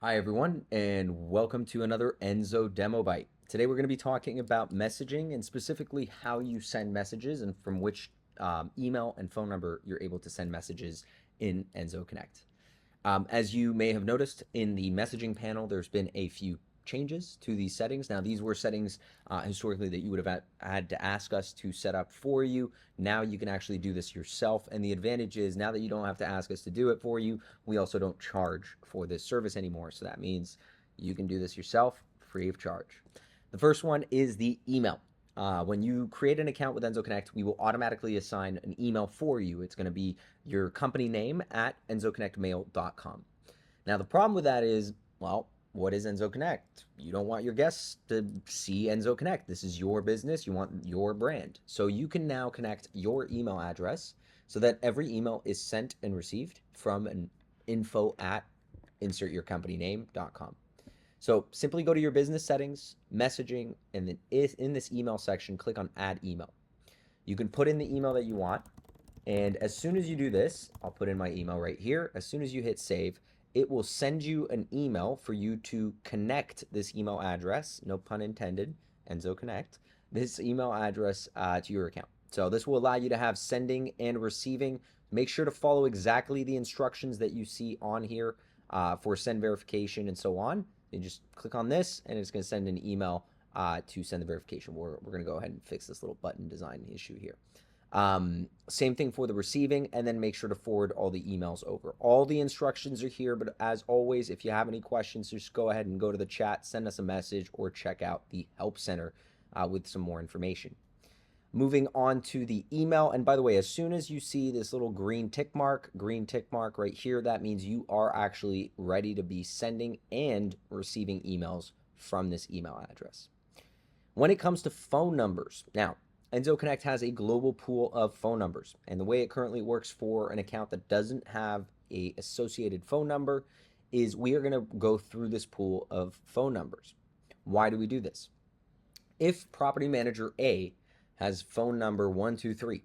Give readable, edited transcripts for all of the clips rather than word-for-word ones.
Hi everyone, and welcome to another Enzo Demo Bite. Today we're going to be talking about messaging and specifically how you send messages and from which email and phone number you're able to send messages in Enzo Connect. As you may have noticed in the messaging panel, there's been a few changes to these settings. Now, these were settings historically that you would have had to ask us to set up for you. Now you can actually do this yourself. And the advantage is now that you don't have to ask us to do it for you, we also don't charge for this service anymore. So that means you can do this yourself free of charge. The first one is the email. When you create an account with Enzo Connect, we will automatically assign an email for you. It's going to be your company name at enzoconnectmail.com. Now, the problem with that is, well, what is Enzo Connect? You don't want your guests to see Enzo Connect. This is your business. You want your brand. So you can now connect your email address so that every email is sent and received from an info at insertyourcompanyname.com. So simply go to your business settings, messaging, and then in this email section, click on add email. You can put in the email that you want. And as soon as you do this, I'll put in my email right here. As soon as you hit save, it will send you an email for you to connect this email address, no pun intended, Enzo Connect, this email address to your account. So this will allow you to have sending and receiving. Make sure to follow exactly the instructions that you see on here for send verification and so on. You just click on this and it's going to send an email to send the verification. We're going to go ahead and fix this little button design issue here. Same thing for the receiving, and then make sure to forward all the emails over. All the instructions are here, but as always, if you have any questions, just go ahead and go to the chat, send us a message, or check out the Help Center with some more information. Moving on to the email, and by the way, as soon as you see this little green tick mark right here, that means you are actually ready to be sending and receiving emails from this email address. When it comes to phone numbers, now, Enzo Connect has a global pool of phone numbers, and the way it currently works for an account that doesn't have a associated phone number is we are going to go through this pool of phone numbers. Why do we do this? If property manager A has phone number 123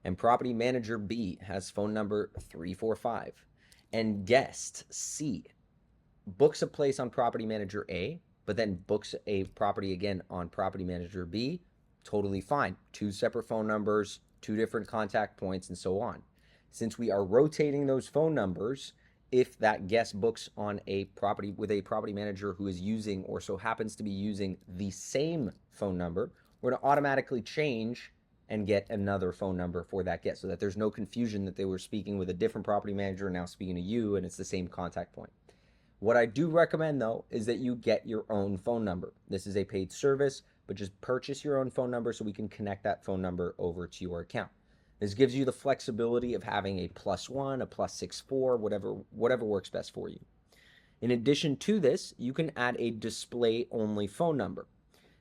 and property manager B has phone number 345 and guest C books a place on property manager A but then books a property again on property manager B, totally fine. Two separate phone numbers, two different contact points, and so on. Since we are rotating those phone numbers, if that guest books on a property with a property manager who is using or so happens to be using the same phone number, we're going to automatically change and get another phone number for that guest so that there's no confusion that they were speaking with a different property manager and now speaking to you and it's the same contact point. What I do recommend though is that you get your own phone number. This is a paid service, but just purchase your own phone number so we can connect that phone number over to your account. This gives you the flexibility of having a +1, a +64, whatever works best for you. In addition to this, you can add a display-only phone number.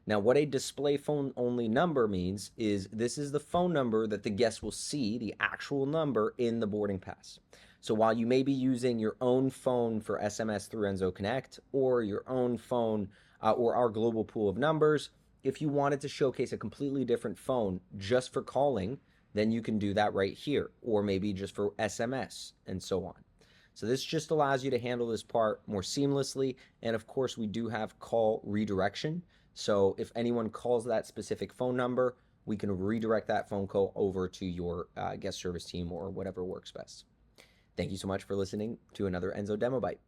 Now, what a display phone only number means is this is the phone number that the guest will see, the actual number in the boarding pass. So while you may be using your own phone for SMS through Enzo Connect or your own phone or our global pool of numbers, if you wanted to showcase a completely different phone just for calling, then you can do that right here, or maybe just for SMS and so on. So this just allows you to handle this part more seamlessly. And of course, we do have call redirection. So if anyone calls that specific phone number, we can redirect that phone call over to your guest service team or whatever works best. Thank you so much for listening to another Enzo Demo Bite.